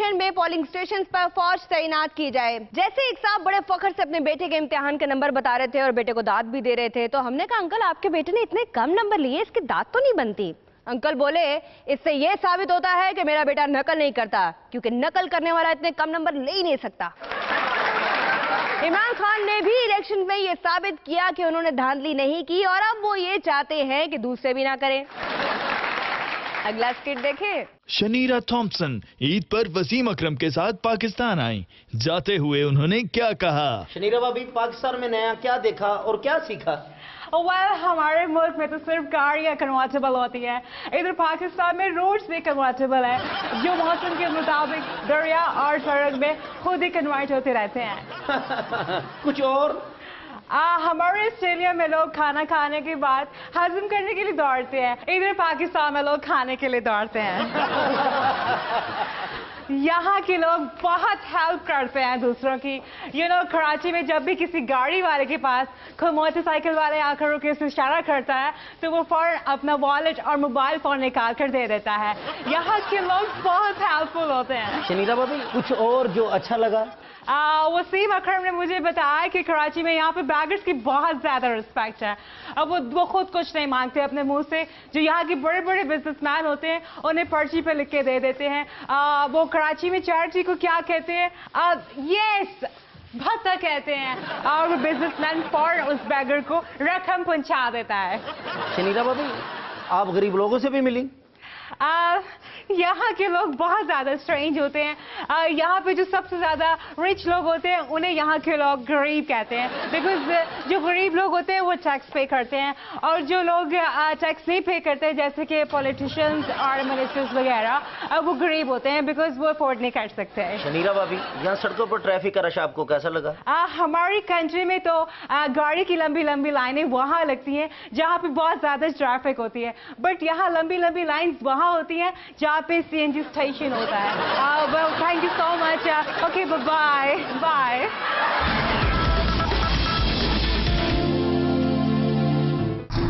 Union में polling station पर फौज तैनात की जाए। जैसे एक साहब बड़े फख्र से अपने बेटे के इम्तिहान के नंबर बता रहे थे और बेटे को दाद भी दे रहे थे, तो हमने कहा अंकल आपके बेटे ने इतने कम नंबर लिए, इसकी दाद तो नहीं बनती। अंकल बोले इससे यह साबित होता है कि मेरा बेटा नकल नहीं करता, क्योंकि नकल करने वाला इतने कम नंबर ले ही नहीं सकता। इमरान खान ने भी इलेक्शन में ये साबित किया कि उन्होंने धांधली नहीं की और अब वो ये चाहते हैं कि दूसरे भी ना करें। अगला स्किट देखें। शनीरा थॉम्पसन ईद पर वसीम अकरम के साथ पाकिस्तान आई। जाते हुए उन्होंने क्या कहा? शनीरा भाभी, पाकिस्तान में नया क्या देखा और क्या सीखा? हमारे मुल्क में तो सिर्फ गाड़ियाँ कन्वर्टेबल होती है, इधर पाकिस्तान में रोड्स भी कन्वर्टेबल है, जो मौसम के मुताबिक दरिया और सड़क में खुद ही कन्वर्ट होते रहते हैं। कुछ और? हमारे ऑस्ट्रेलिया में लोग खाना खाने के बाद हजम करने के लिए दौड़ते हैं, इधर पाकिस्तान में लोग खाने के लिए दौड़ते हैं। यहाँ के लोग बहुत हेल्प करते हैं दूसरों की। कराची में जब भी किसी गाड़ी वाले के पास कोई मोटरसाइकिल वाले आकर के उसे इशारा करता है तो वो फौरन अपना वॉलेट और मोबाइल फोन निकाल कर दे देता है। यहाँ के लोग बहुत हेल्पफुल होते हैं। शनीरा भाभी, कुछ और जो अच्छा लगा? वसीम अकरम ने मुझे बताया कि कराची में यहाँ पे बैगर्स की बहुत ज्यादा रिस्पेक्ट है। अब वो खुद कुछ नहीं मांगते अपने मुंह से, जो यहाँ के बड़े बड़े बिजनेसमैन होते हैं उन्हें पर्ची पे लिख के दे देते हैं। वो कराची में चैरिटी को क्या कहते हैं? यस, भत्ता कहते हैं, और वो बिजनेसमैन फौरन उस बैगर को रकम पहुंचा देता है। शनीरा भाभी, आप गरीब लोगों से भी मिली? यहाँ के लोग बहुत ज्यादा स्ट्रेंज होते हैं। यहाँ पे जो सबसे ज्यादा रिच लोग होते हैं उन्हें यहाँ के लोग गरीब कहते हैं, बिकॉज जो गरीब लोग होते हैं वो टैक्स पे करते हैं, और जो लोग टैक्स नहीं पे करते हैं जैसे कि पॉलिटिशियंस और मिनिस्टर्स वगैरह, वो गरीब होते हैं बिकॉज वो अफोर्ड नहीं कर सकते हैं। शनीरा भाभी, यहाँ सड़कों पर ट्रैफिक का रश आपको कैसा लगा? हमारी कंट्री में तो गाड़ी की लंबी लंबी लाइनें वहाँ लगती हैं जहाँ पे बहुत ज्यादा ट्रैफिक होती है, बट यहाँ लंबी लंबी लाइन वहाँ होती है जहाँ पे सीएनजी स्टेशन होता है। Well, thank you so much. Okay, bye bye.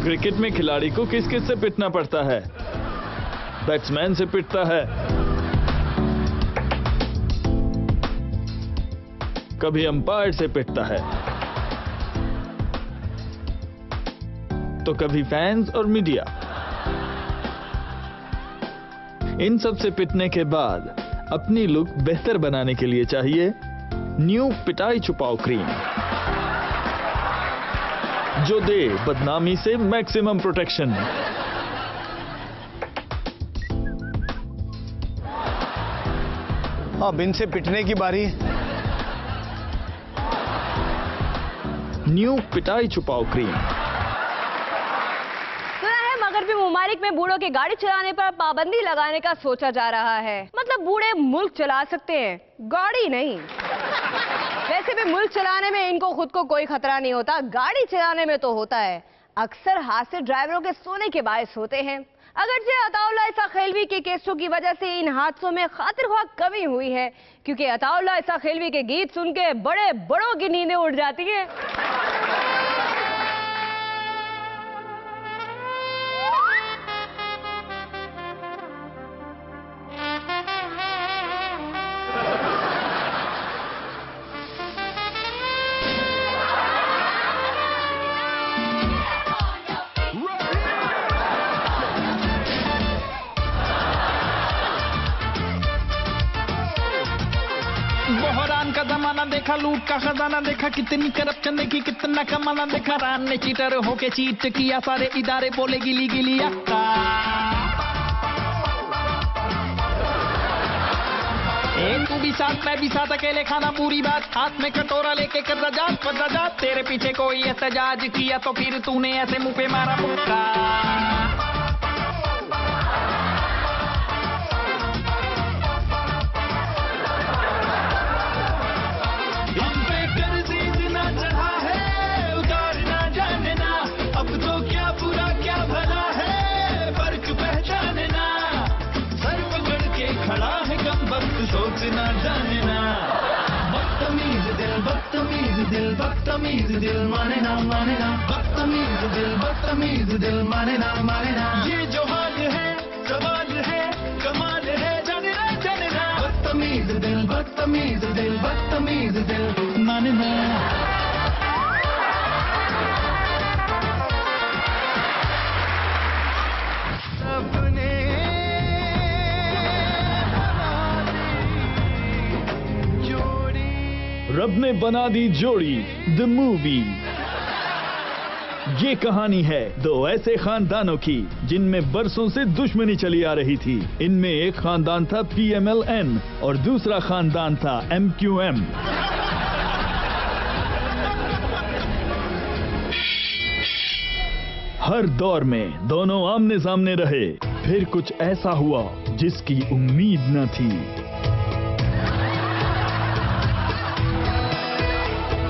Cricket में खिलाड़ी को किस किस से पिटना पड़ता है? बैट्समैन से पिटता है, कभी अंपायर से पिटता है, तो कभी फैंस और मीडिया। इन सब से पिटने के बाद अपनी लुक बेहतर बनाने के लिए चाहिए न्यू पिटाई छुपाओ क्रीम, जो दे बदनामी से मैक्सिमम प्रोटेक्शन। अब इनसे पिटने की बारी। न्यू पिटाई छुपाओ क्रीम। मगरबी मुमालिक में बूढ़ों के गाड़ी चलाने पर पाबंदी लगाने का सोचा जा रहा है। मतलब बूढ़े मुल्क चला सकते हैं, गाड़ी नहीं। वैसे भी मुल्क चलाने में इनको खुद को कोई खतरा नहीं होता, गाड़ी चलाने में तो होता है। अक्सर हादसे ड्राइवरों के सोने के बायस होते हैं। अगरचे अताउल्लाह इसा खेलवी के केसों की वजह से इन हादसों में खातिरख्वाह कमी हुई है, क्योंकि अताउल्लाह इसा खेलवी के गीत सुन के बड़े बड़ों की नींदें उड़ जाती है। बहरान का जमाना देखा, लूट का खजाना देखा, कितनी करप्शन देखी, कितना कमाना देखा। रान ने चीटर होके चीट किया, सारे इदारे बोले गिली गिली अक्का। तू भी साथ मैं भी साथ, अकेले खाना पूरी बात, हाथ में कटोरा लेके कर रजा। तेरे पीछे कोई एहतजाज किया तो फिर तूने ऐसे मुंह पे मारा मुक्का। सोचना जानना, बदतमीज दिल माने ना, बदतमीज दिल माने ना। ये जो हाल है, सवाल है, कमाल है, जानना। बदतमीज बदतमीज दिल माने ना। रब ने बना दी जोड़ी द मूवी। ये कहानी है दो ऐसे खानदानों की जिनमें बरसों से दुश्मनी चली आ रही थी। इनमें एक खानदान था PMLN और दूसरा खानदान था MQM। हर दौर में दोनों आमने सामने रहे। फिर कुछ ऐसा हुआ जिसकी उम्मीद न थी।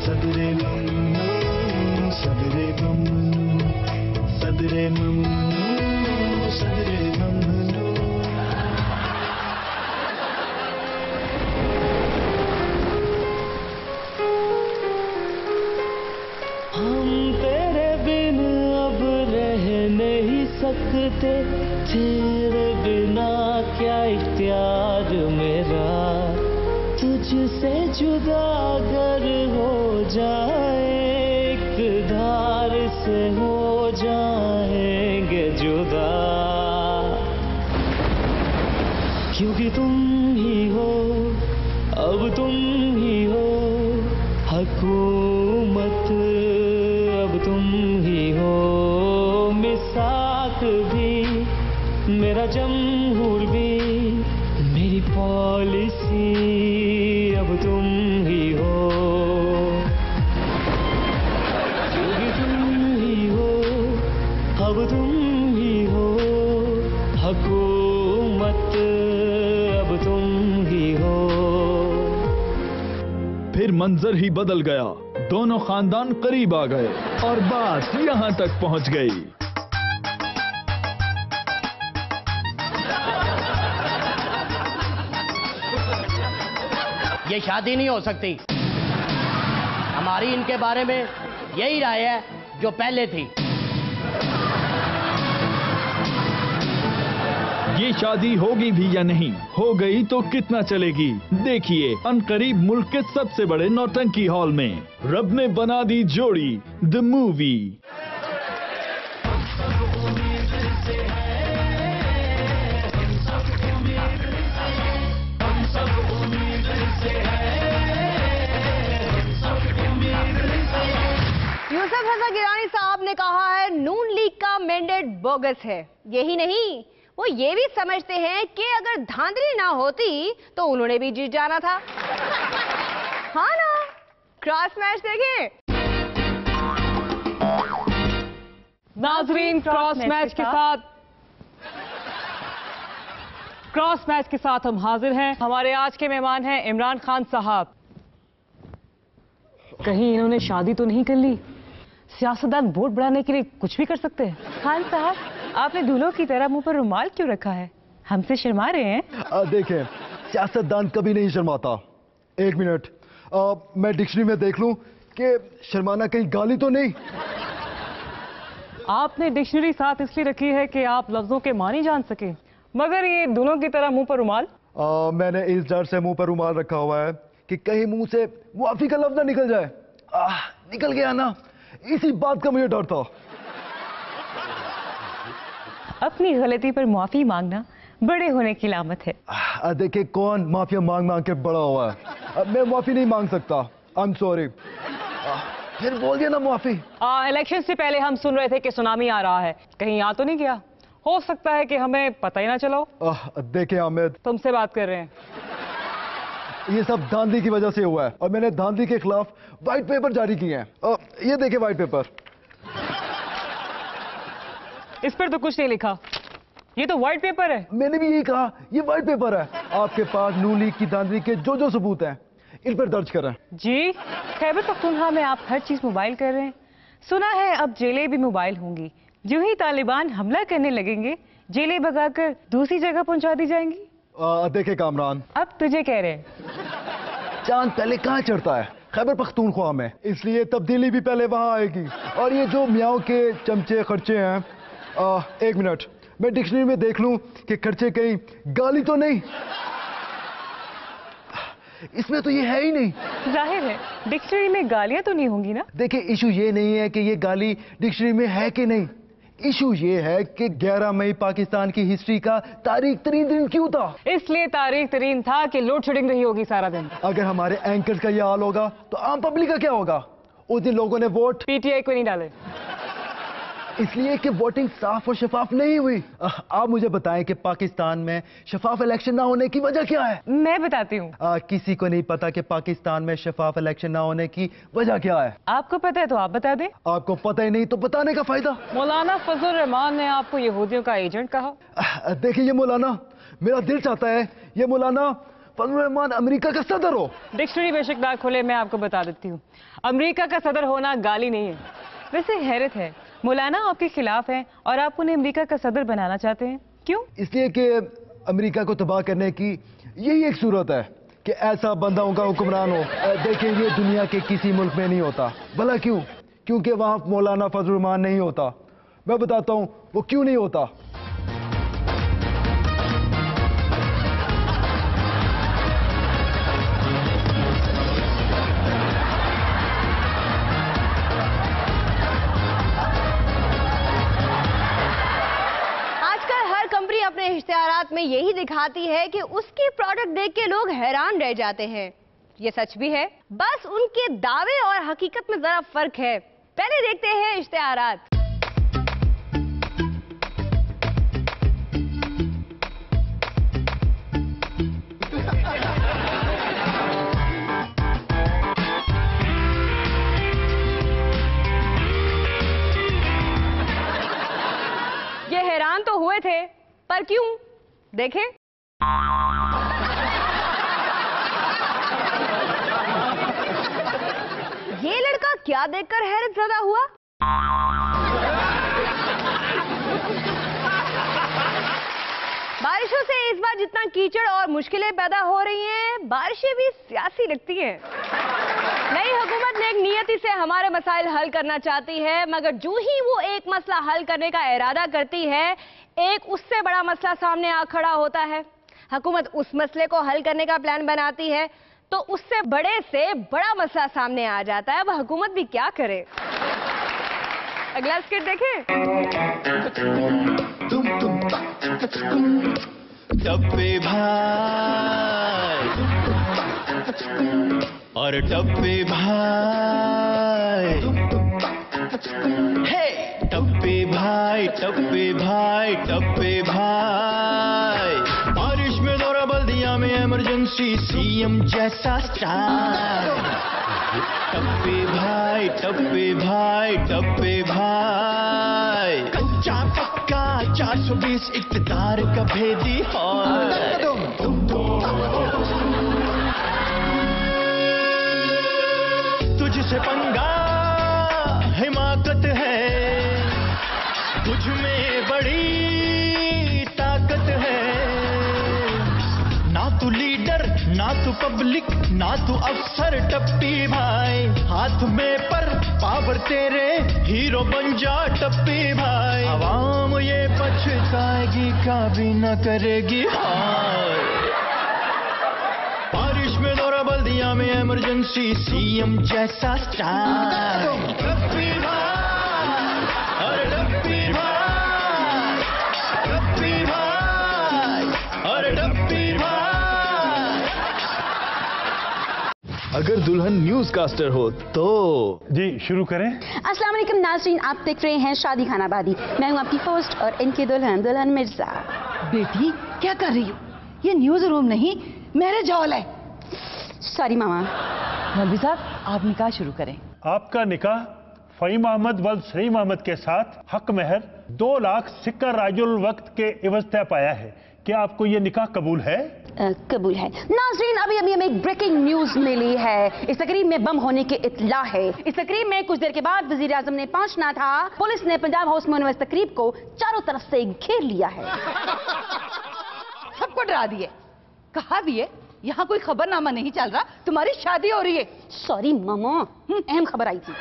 सदरे मम्नू सदरे मम्नू सदरे मम्नू सदरे मम्नू। हम तेरे बिन अब रह नहीं सकते, तेरे बिना क्या इख्तियार मेरा, तुझसे जुदा अगर हो जाए एक धार से हो जाएंगे जुदा, क्योंकि तुम ही हो अब तुम ही हो हुकूमत, अब तुम ही हो मिसाक भी, मेरा जमहूर भी, मेरी पॉलिसी अब तुम ही हो, क्योंकि तुम ही हो अब तुम ही हो हुकूमत, अब तुम ही हो। फिर मंजर ही बदल गया। दोनों खानदान करीब आ गए और बात यहाँ तक पहुँच गई। ये शादी नहीं हो सकती। हमारी इनके बारे में यही राय है जो पहले थी। ये शादी होगी भी या नहीं, हो गई तो कितना चलेगी, देखिए अनकरीब मुल्क के सबसे बड़े नौटंकी हॉल में रब ने बना दी जोड़ी द मूवी। यूसुफ हसन गिलानी साहब ने कहा है नून लीग का मैंडेट बोगस है। यही नहीं, वो ये भी समझते हैं कि अगर धांधली ना होती तो उन्होंने भी जीत जाना था। हाँ ना, क्रॉस मैच देखें। नाजरीन, क्रॉस मैच के साथ हम हाजिर हैं। हमारे आज के मेहमान हैं इमरान खान साहब। कहीं इन्होंने शादी तो नहीं कर ली? सियासतदान वोट बढ़ाने के लिए कुछ भी कर सकते हैं। खान साहब, आपने दूल्हों की तरह मुंह पर रुमाल क्यों रखा है? हमसे शर्मा रहे हैं? देखें, सियासतदान कभी नहीं शर्माता। एक मिनट, मैं डिक्शनरी में देख लूं कि शर्माना कहीं गाली तो नहीं। आपने डिक्शनरी साथ इसलिए रखी है कि आप लफ्जों के मानी जान सके, मगर ये दूल्हों की तरह मुंह पर रुमाल? मैंने इस डर से मुंह पर रुमाल रखा हुआ है कि कहीं मुंह से मुआफी का लफ्ज ना निकल जाए। निकल गया ना, इसी बात का मुझे डर था। अपनी गलती पर माफी मांगना बड़े होने की लामत है। देखिए, कौन माफिया मांग मांग के बड़ा हुआ है। मैं माफी नहीं मांग सकता। I am sorry. फिर बोल दिया ना माफी। इलेक्शन से पहले हम सुन रहे थे कि सुनामी आ रहा है, कहीं आ तो नहीं गया? हो सकता है कि हमें पता ही ना चलो। देखिए हामिद, तुमसे बात कर रहे हैं। ये सब धांधली की वजह से हुआ है और मैंने धांधली के खिलाफ व्हाइट पेपर जारी किए हैं। ये देखिए व्हाइट पेपर। इस पर तो कुछ नहीं लिखा। ये तो व्हाइट पेपर है। मैंने भी यही कहा, ये व्हाइट पेपर है। आपके पास नून लीग की धांधली के जो जो सबूत हैं, इन पर दर्ज करें। जी, खैबर पख्तूनख्वा में आप हर चीज मोबाइल कर रहे हैं। सुना है अब जेलें भी मोबाइल होंगी। जो ही तालिबान हमला करने लगेंगे, जेलें भगाकर दूसरी जगह पहुंचा दी जाएंगी। देखे कामरान, अब तुझे कह रहे हैं, चांद पहले कहाँ चढ़ता है? खैबर पख्तूनख्वा में। इसलिए तब्दीली भी पहले वहां आएगी। और ये जो मियाओं के चमचे खर्चे हैं, एक मिनट, मैं डिक्शनरी में देख लूं कि खर्चे कहीं गाली तो नहीं। इसमें तो ये है ही नहीं। जाहिर है डिक्शनरी में गालियां तो नहीं होंगी ना। देखिए इशू ये नहीं है कि ये गाली डिक्शनरी में है कि नहीं, इशू ये है कि 11 मई पाकिस्तान की हिस्ट्री का तारीख तरीन दिन क्यों था। इसलिए तारीख तरीन था कि लोड शेडिंग रही होगी सारा दिन। अगर हमारे एंकर्स का ये हाल होगा तो आम पब्लिक का क्या होगा। उस दिन लोगों ने वोट पीटीआई को नहीं डाले इसलिए कि वोटिंग साफ और शफाफ नहीं हुई। आप मुझे बताएं कि पाकिस्तान में शफाफ इलेक्शन ना होने की वजह क्या है। मैं बताती हूँ। किसी को नहीं पता कि पाकिस्तान में शफाफ इलेक्शन ना होने की वजह क्या है। आपको पता है तो आप बता दें। आपको पता ही नहीं तो बताने का फायदा। मौलाना फजल रहमान ने आपको यहूदियों का एजेंट कहा। देखिए ये मौलाना, मेरा दिल चाहता है ये मौलाना फजल रहमान अमेरिका का सदर हो। डिक्शनरी बेशक ना खोले, मैं आपको बता देती हूँ, अमेरिका का सदर होना गाली नहीं है। वैसे हैरत है, मौलाना आपके खिलाफ हैं और आप उन्हें अमेरिका का सदर बनाना चाहते हैं, क्यों? इसलिए कि अमेरिका को तबाह करने की यही एक सूरत है कि ऐसा बंदा उनका हुक्मरान हो। देखिए ये दुनिया के किसी मुल्क में नहीं होता। भला क्यों? क्योंकि वहां मौलाना फजल रहमान नहीं होता। मैं बताता हूं वो क्यों नहीं होता। अपने इश्तिहारात में यही दिखाती है कि उसकी प्रोडक्ट देख के लोग हैरान रह जाते हैं। ये सच भी है, बस उनके दावे और हकीकत में जरा फर्क है। पहले देखते हैं इश्तिहारात। ये हैरान तो हुए थे, पर क्यों? देखें। ये लड़का क्या देखकर हैरत ज़दा हुआ? बारिशों से इस बार जितना कीचड़ और मुश्किलें पैदा हो रही हैं, बारिशें भी सियासी लगती हैं। नई हुकूमत नेक नियति से हमारे मसाइल हल करना चाहती है, मगर जो ही वो एक मसला हल करने का इरादा करती है, एक उससे बड़ा मसला सामने आ खड़ा होता है। हुकूमत उस मसले को हल करने का प्लान बनाती है तो उससे बड़े से बड़ा मसला सामने आ जाता है। वह हुकूमत भी क्या करे। अगला स्किट देखें। टप्पे भाई और टप्पे भाई, हे टप्पे भाई टप्पे भाई टप्पे भाई। बारिश में दौरा बल्दिया में इमरजेंसी, सीएम जैसा स्टाइल। टप्पे भाई टप्पे भाई टप्पे भाई। कच्चा पक्का 420 इक़्तिदार का भेदी है। तुझसे पंगा हिमाकत है, तुझ में बड़ी ताकत है। ना तू लीडर ना तू पब्लिक ना तू अफसर टप्पी भाई, हाथ में पर पावर तेरे, हीरो बन जा टप्पी भाई। आवाम ये पछताएगी कभी न करेगी हाय। बारिश में दौरा बल्दिया में इमरजेंसी, सीएम जैसा स्टाइल। टप्पी भाई अरे टप्पी भाई, टप्पी भाई अरे टप्पी भाई। अगर दुल्हन न्यूज कास्टर हो तो जी शुरू करें। अस्सलाम वालेकुम नाज़रीन, आप देख रहे हैं शादी खानाबादी। मैं हूं आपकी होस्ट और इनकी दुल्हन दुल्हन मिर्जा। बेटी क्या कर रही हो? ये न्यूज रूम नहीं मैरिज हॉल है। सॉरी मामा। मौलवी साहब आप निकाह शुरू करें। आपका निकाह फ़हीम अहमद वल्द सलीम अहमद के साथ हक महर 2 लाख सिक्का राजुल वक्त के इवज तय पाया है। क्या आपको ये निकाह कबूल है? कबूल है। नाज़रीन अभी हमें एक ब्रेकिंग न्यूज मिली है। इस तकरीब में बम होने की इत्तला है। इस तकरीब में कुछ देर के बाद वज़ीर आज़म ने पहुंचना था। पुलिस ने पंजाब हाउस में होने वाली तकरीब को चारों तरफ से घेर लिया है। सबको डरा दिए। कहा भी है यहाँ कोई खबरनामा नहीं चल रहा, तुम्हारी शादी हो रही है। सॉरी मामा, अहम खबर आई थी।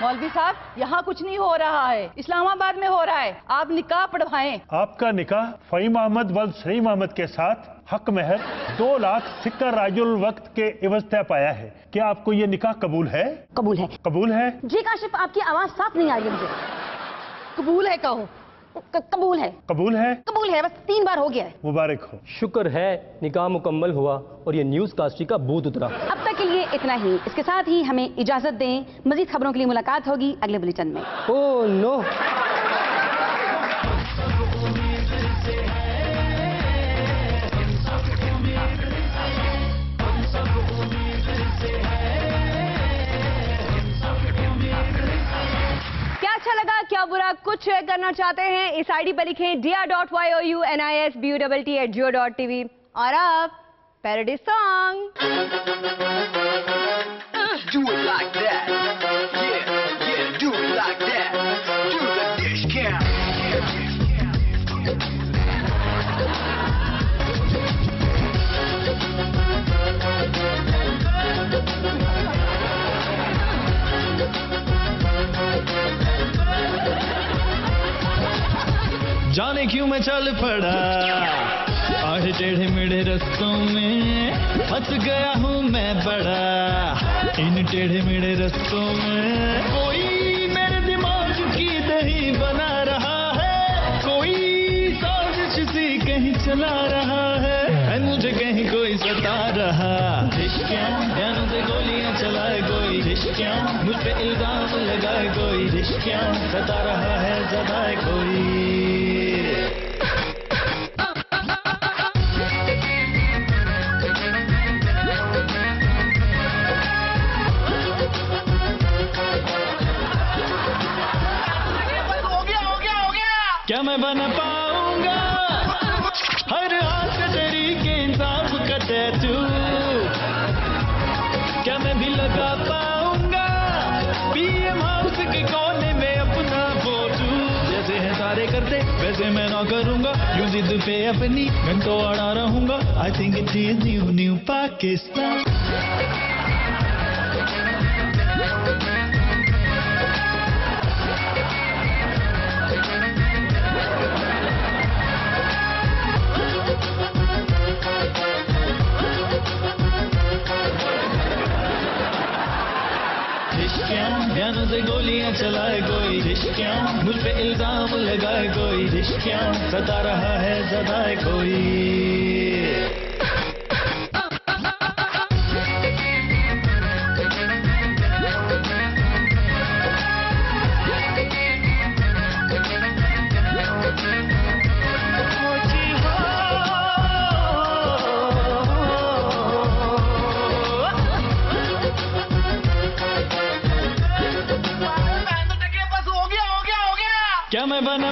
मौलवी साहब यहाँ कुछ नहीं हो रहा है, इस्लामाबाद में हो रहा है। आप निकाह पढ़वाएं। आपका निकाह फ़हीम अहमद वल्द सलीम अहमद के साथ हक महर 2 लाख सिक्का राजुल वक्त के इवज तय पाया है। क्या आपको ये निकाह कबूल है? कबूल है। कबूल है? जी काशिफ, आपकी आवाज साफ नहीं आ रही है मुझे। कबूल है कहूँ? कबूल है। कबूल है? कबूल है, बस 3 बार हो गया है। मुबारक हो। शुक्र है निकाह मुकम्मल हुआ और ये न्यूज कास्टिंग का भूत उतरा। अब तक के लिए इतना ही। इसके साथ ही हमें इजाजत दें। मजीद खबरों के लिए मुलाकात होगी अगले बुलेटिन में। Oh no. अच्छा लगा, क्या बुरा, कुछ शेयर करना चाहते हैं इस आईडी पर लिखें dr.younisbutt@geo.tv। और अब parody song. Do it like that. Yeah, do it like that. Do the dish cam. जाने क्यों मैं चल पड़ा आड़े टेढ़े मेढ़े रस्तों में, फंस गया हूँ मैं बड़ा इन टेढ़े मेढ़े रस्तों में। कोई मेरे दिमाग की दही बना रहा है, कोई साजिश सी कहीं चला रहा है मुझे कहीं कोई सता रहा। रिश्कियाँ ध्यानों से गोलियां चलाए कोई, रिश्कियाँ मुझ पे इल्जाम लगाए कोई, रिश्कियाँ सता रहा है सदाए कोई। क्या मैं बना पाऊंगा हर हाथ तेरी के इंसाफ का टैटू? क्या मैं भी लगा पाऊंगा पीएम हाउस के कोने में अपना फोटो? जैसे है सारे करते वैसे मैं ना करूंगा, यूं जिद पे अपनी मैं तो अड़ा रहूंगा। I think it is new Pakistan. ध्यानों से गोलियां चलाए कोई, रिश्कियाँ मुझ पे इल्जाम लगाए कोई, रिश्कियाँ सता रहा है सदाए कोई। क्या मैं बना